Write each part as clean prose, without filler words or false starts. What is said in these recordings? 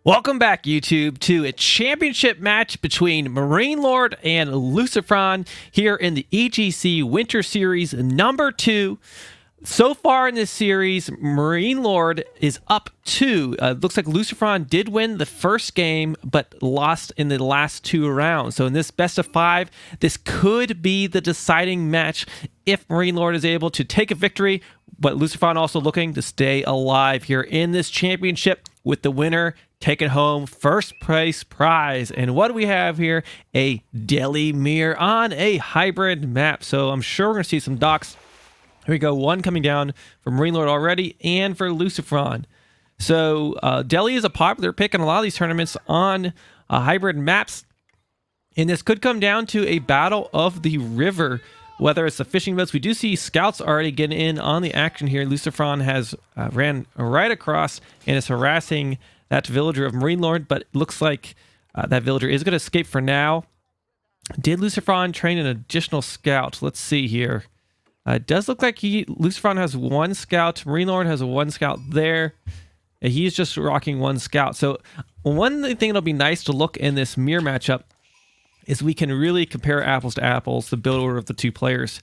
Welcome back, YouTube, to a championship match between MarineLord and Lucifron here in the EGC Winter Series number 2. So far in this series, MarineLord is up 2. Looks like Lucifron did win the first game, but lost in the last 2 rounds. So in this best of 5, this could be the deciding match if MarineLord is able to take a victory, but Lucifron also looking to stay alive here in this championship, with the winner taking home first place prize. And what do we have here? A deli mirror on a hybrid map. So I'm sure we're going to see some docks. Here we go, one coming down for MarineLord already, and for Lucifron. So deli is a popular pick in a lot of these tournaments on hybrid maps. And this could come down to a battle of the river, whether it's the fishing boats. We do see scouts already getting in on the action here. Lucifron has ran right across and is harassing that villager of MarineLord, but it looks like that villager is going to escape for now. Did Lucifron train an additional scout? Let's see here. It does look like Lucifron has 1 scout. MarineLord has 1 scout there. And he's just rocking 1 scout. So one thing that'll be nice to look in this mirror matchup is we can really compare apples to apples, the build order of the 2 players.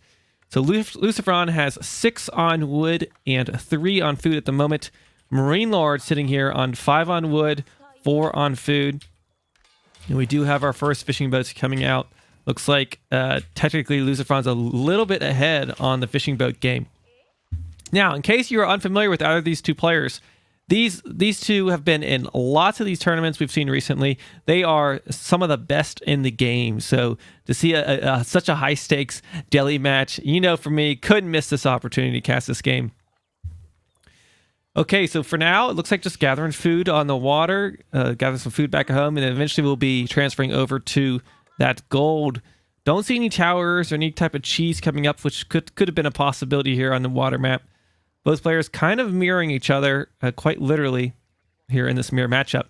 So Lucifron has 6 on wood and 3 on food at the moment. MarineLord sitting here on 5 on wood, 4 on food. And we do have our first fishing boats coming out. Looks like technically Lucifron's a little bit ahead on the fishing boat game. Now, in case you're unfamiliar with either of these 2 players, these 2 have been in lots of these tournaments we've seen recently. They are some of the best in the game. So to see such a high stakes deli match, you know, for me, couldn't miss this opportunity to cast this game. Okay, so for now, it looks like just gathering food on the water, gathering some food back at home, and then eventually we'll be transferring over to that gold. Don't see any towers or any type of cheese coming up, which could have been a possibility here on the water map. Both players kind of mirroring each other, quite literally, here in this mirror matchup.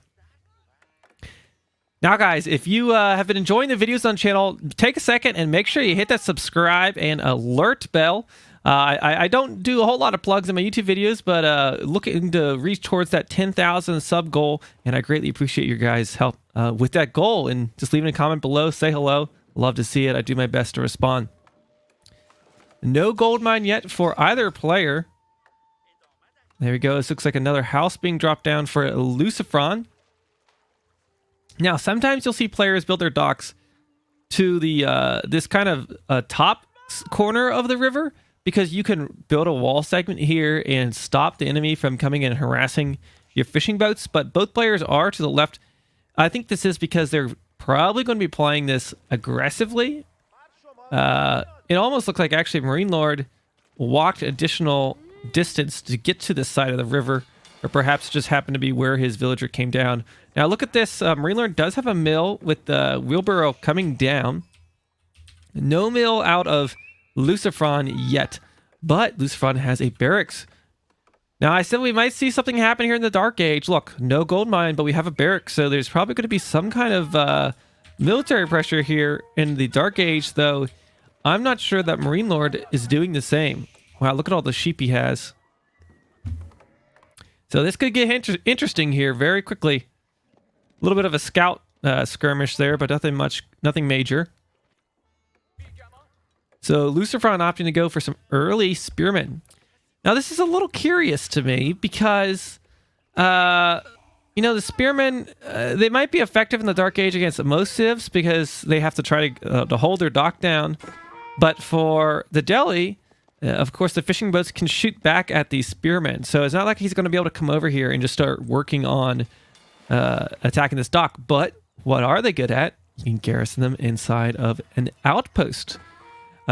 Now, guys, if you have been enjoying the videos on the channel, take a second and make sure you hit that subscribe and alert bell. I don't do a whole lot of plugs in my YouTube videos, but looking to reach towards that 10,000 sub goal, and I greatly appreciate your guys' help with that goal. And just leave a comment below, say hello. Love to see it. I do my best to respond. No gold mine yet for either player. There we go. This looks like another house being dropped down for Lucifron. Now, sometimes you'll see players build their docks to the this kind of top corner of the river, because you can build a wall segment here and stop the enemy from coming and harassing your fishing boats. But both players are to the left. I think this is because they're probably going to be playing this aggressively. It almost looks like actually MarineLord walked additional distance to get to this side of the river, or perhaps just happened to be where his villager came down. Now look at this. MarineLord does have a mill with the wheelbarrow coming down. No mill out of Lucifron yet, but Lucifron has a barracks. Now, I said we might see something happen here in the Dark Age. Look, no gold mine, but we have a barracks, so there's probably going to be some kind of military pressure here in the Dark Age, though I'm not sure that MarineLord is doing the same. Wow, look at all the sheep he has. So this could get interesting here very quickly. A little bit of a scout skirmish there, but nothing major. So Lucifron opting to go for some early spearmen. Now this is a little curious to me because, you know, the spearmen, they might be effective in the Dark Age against most civs because they have to try to hold their dock down. But for the deli, of course, the fishing boats can shoot back at these spearmen. So it's not like he's going to be able to come over here and just start working on attacking this dock. But what are they good at? You can garrison them inside of an outpost.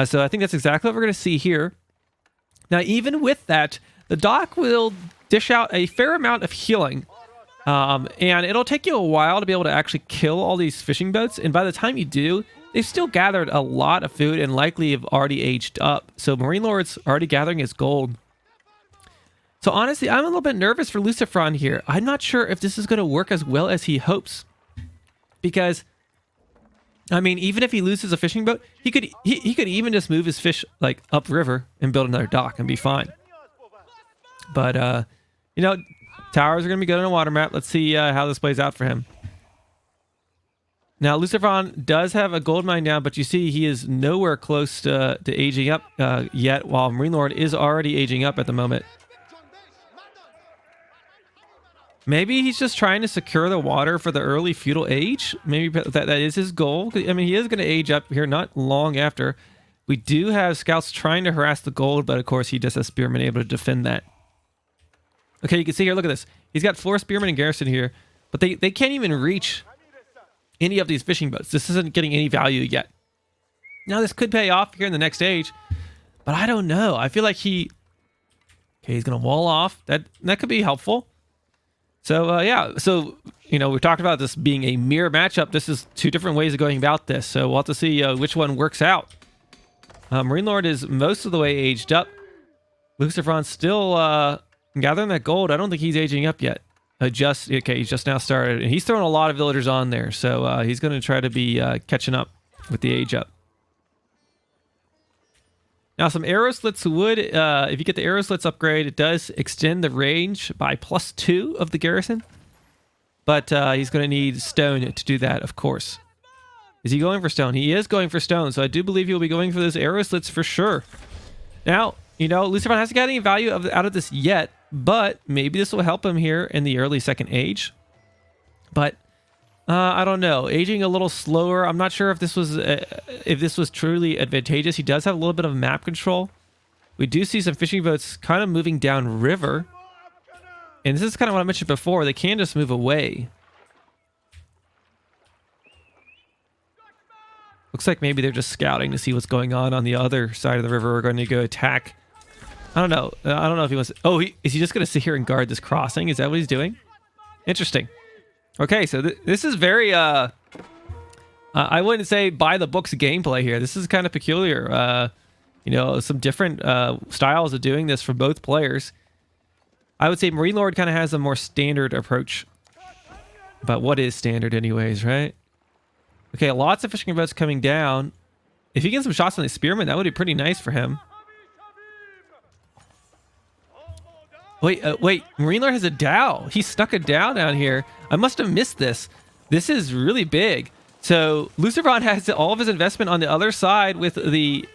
So I think that's exactly what we're going to see here. Now, even with that, the dock will dish out a fair amount of healing. And it'll take you a while to be able to actually kill all these fishing boats. And by the time you do, they've still gathered a lot of food and likely have already aged up. So MarineLord's already gathering his gold. So honestly, I'm a little bit nervous for Lucifron here. I'm not sure if this is going to work as well as he hopes. Because, I mean, even if he loses a fishing boat, he could even just move his fish like upriver and build another dock and be fine. But you know, Towers are going to be good on a water map. Let's see how this plays out for him. Now, Lucifron does have a gold mine down, but you see he is nowhere close to aging up yet, while MarineLord is already aging up at the moment. Maybe he's just trying to secure the water for the early feudal age. Maybe that is his goal. I mean, he is going to age up here not long after. We do have scouts trying to harass the gold, but of course he just has spearmen able to defend that. Okay, you can see here, look at this. He's got 4 spearmen in garrison here, but they can't even reach any of these fishing boats. This isn't getting any value yet. Now, this could pay off here in the next age, but I don't know. I feel like he's going to wall off. That could be helpful. So, yeah. So, we talked about this being a mirror matchup. This is 2 different ways of going about this. So, we'll have to see which one works out. MarineLord is most of the way aged up. Lucifron's still gathering that gold. I don't think he's aging up yet. He's just now started. And he's throwing a lot of villagers on there. So, he's going to try to be catching up with the age up. Now, some arrow slits would, if you get the arrow slits upgrade, it does extend the range by +2 of the garrison. But he's going to need stone to do that, of course. Is he going for stone? He is going for stone, so I do believe he'll be going for those arrow slits for sure. Now, Lucifron hasn't got any value out of this yet, but maybe this will help him here in the early second age. But I don't know. Aging a little slower. I'm not sure if this was truly advantageous. He does have a little bit of map control. We do see some fishing boats kind of moving down river. And this is kind of what I mentioned before. They can just move away. Looks like maybe they're just scouting to see what's going on the other side of the river. We're going to go attack. I don't know. I don't know if he wants... Oh, is he just going to sit here and guard this crossing? Is that what he's doing? Interesting. Okay, so this is very... I wouldn't say by the books gameplay here. This is kind of peculiar. Some different styles of doing this for both players. I would say MarineLord kind of has a more standard approach. But what is standard anyways, right? Okay, lots of fishing boats coming down. If he gets some shots on the spearmen, that would be pretty nice for him. Wait, MarineLord has a dhow. He stuck a dhow down here. I must have missed this. This is really big. So Lucifron has all of his investment on the other side with the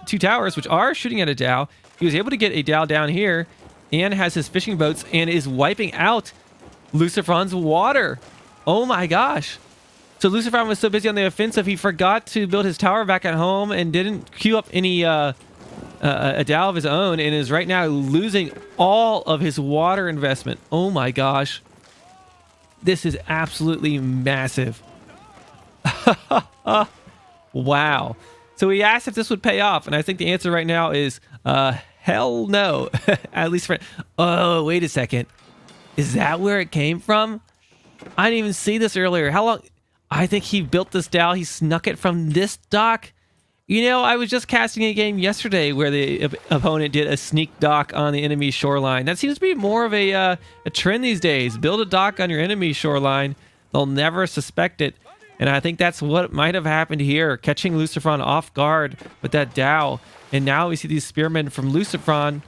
2 towers, which are shooting at a dhow. He was able to get a dhow down here and has his fishing boats and is wiping out Lucifron's water. Oh my gosh. So Lucifron was so busy on the offensive, he forgot to build his tower back at home and didn't queue up any a dhow of his own, and is right now losing all of his water investment. Oh my gosh. This is absolutely massive. Wow. So he asked if this would pay off, and I think the answer right now is hell no. At least for... Oh, wait a second. Is that where it came from? I didn't even see this earlier. How long... I think he built this dhow. He snuck it from this dock. I was just casting a game yesterday where the opponent did a sneak dock on the enemy shoreline. That seems to be more of a trend these days. Build a dock on your enemy shoreline. They'll never suspect it. And I think that's what might have happened here, catching Lucifron off guard with that dhow. And now we see these spearmen from Lucifron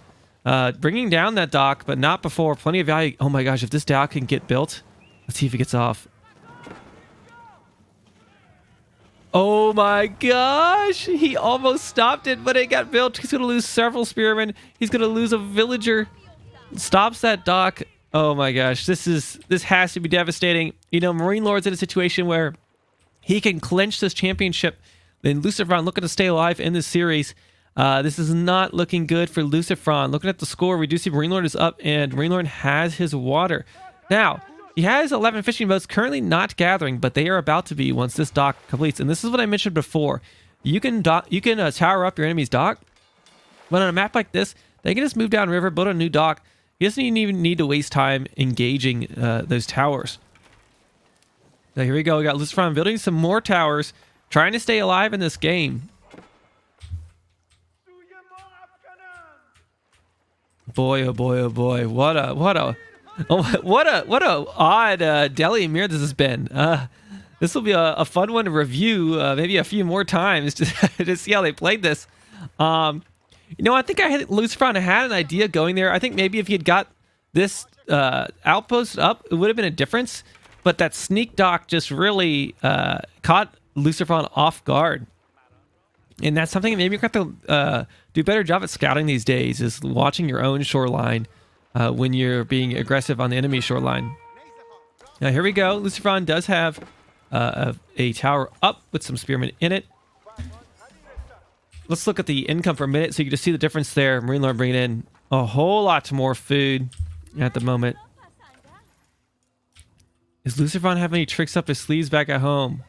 bringing down that dock, but not before. Plenty of value. Oh my gosh, if this dhow can get built, let's see if it gets off. Oh my gosh, he almost stopped it, but it got built. He's going to lose several spearmen. He's going to lose a villager. Stops that dock. Oh my gosh, this has to be devastating. MarineLord's in a situation where he can clinch this championship. Then Lucifron looking to stay alive in this series. This is not looking good for Lucifron. Looking at the score, we do see MarineLord is up, and MarineLord has his water. Now, he has 11 fishing boats currently not gathering, but they are about to be once this dock completes. And this is what I mentioned before. You can tower up your enemy's dock, but on a map like this, they can just move down river, build a new dock. He doesn't even need to waste time engaging those towers. So here we go. We got Lucifron building some more towers, trying to stay alive in this game. Boy, oh boy, oh boy! What a odd Delhi Mirror this has been. This will be a fun one to review, maybe a few more times to see how they played this. I think Lucifron had an idea going there. I think maybe if he had got this outpost up, it would have been a difference. But that sneak dock just really caught Lucifron off guard. And that's something maybe you're going to have to do a better job at scouting these days, is watching your own shoreline when you're being aggressive on the enemy shoreline. Now, here we go. Lucifron does have a tower up with some spearmen in it. Let's look at the income per minute so you can just see the difference there. MarineLord bringing in a whole lot more food at the moment. Does Lucifron have any tricks up his sleeves back at home?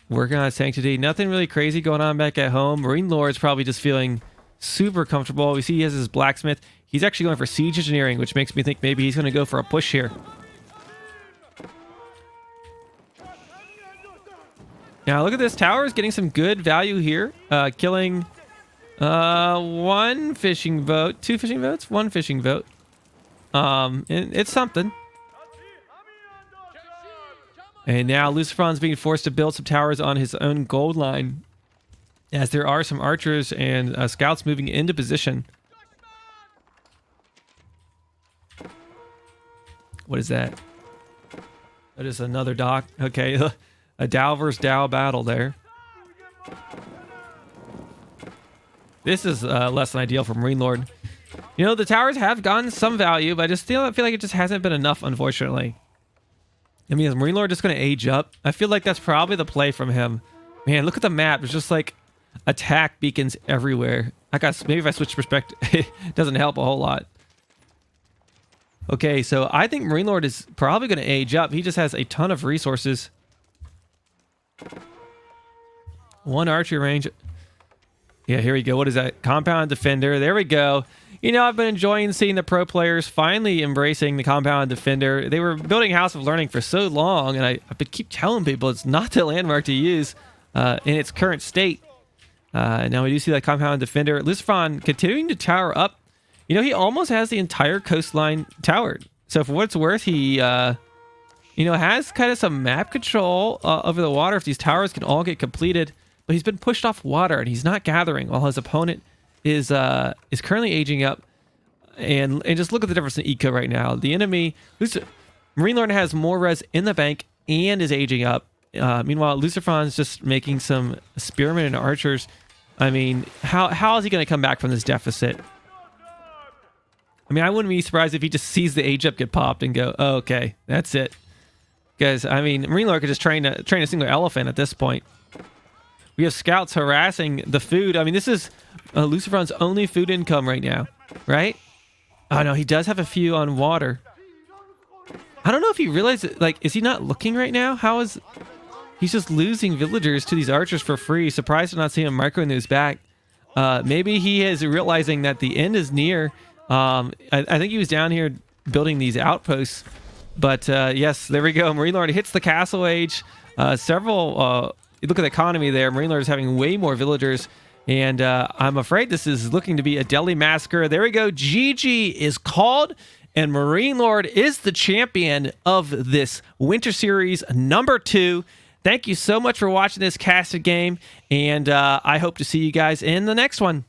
Working on Sanctity. Nothing really crazy going on back at home. MarineLord's probably just feeling super comfortable. We see he has his blacksmith. He's actually going for siege engineering, which makes me think maybe he's going to go for a push here. Now look at this. Tower is getting some good value here. Killing one fishing boat. Two fishing boats? One fishing boat. It's something. And now Lucifron's being forced to build some towers on his own gold line, as there are some archers and scouts moving into position. What is that? That is another dock. Okay, a Dow versus Dow battle there. This is less than ideal for MarineLord. You know, the towers have gotten some value, but I just feel like it just hasn't been enough, unfortunately. I mean, is MarineLord just going to age up? I feel like that's probably the play from him. Man, look at the map. There's just like attack beacons everywhere. Maybe if I switch perspective, it doesn't help a whole lot. Okay, so I think MarineLord is probably going to age up. He just has a ton of resources. One archery range. Yeah, here we go. What is that? Compound Defender. There we go. You know, I've been enjoying seeing the pro players finally embracing the Compound Defender. They were building House of Learning for so long, and I keep telling people it's not the landmark to use in its current state. Now we do see that Compound Defender. Lucifron continuing to tower up. You know, he almost has the entire coastline towered. So for what it's worth, he, has kind of some map control over the water if these towers can all get completed. But he's been pushed off water, and he's not gathering while his opponent is currently aging up. And just look at the difference in eco right now. The enemy, MarineLord has more res in the bank and is aging up. Meanwhile, Lucifron's just making some spearmen and archers. I mean, how is he going to come back from this deficit? I mean, I wouldn't be surprised if he just sees the age up get popped and go, oh, okay, that's it. Because, I mean, MarineLord could just train a single elephant at this point. We have scouts harassing the food. I mean, this is Lucifron's only food income right now, right? Oh, no, he does have a few on water. I don't know if he realizes, like, is he not looking right now? He's just losing villagers to these archers for free. Surprised to not see him micro news back. Maybe he is realizing that the end is near. I think he was down here building these outposts. But yes, there we go. MarineLord hits the castle age. You look at the economy there. MarineLord is having way more villagers. And I'm afraid this is looking to be a Delhi massacre. There we go. GG is called. And MarineLord is the champion of this Winter Series number 2. Thank you so much for watching this casted game. And I hope to see you guys in the next one.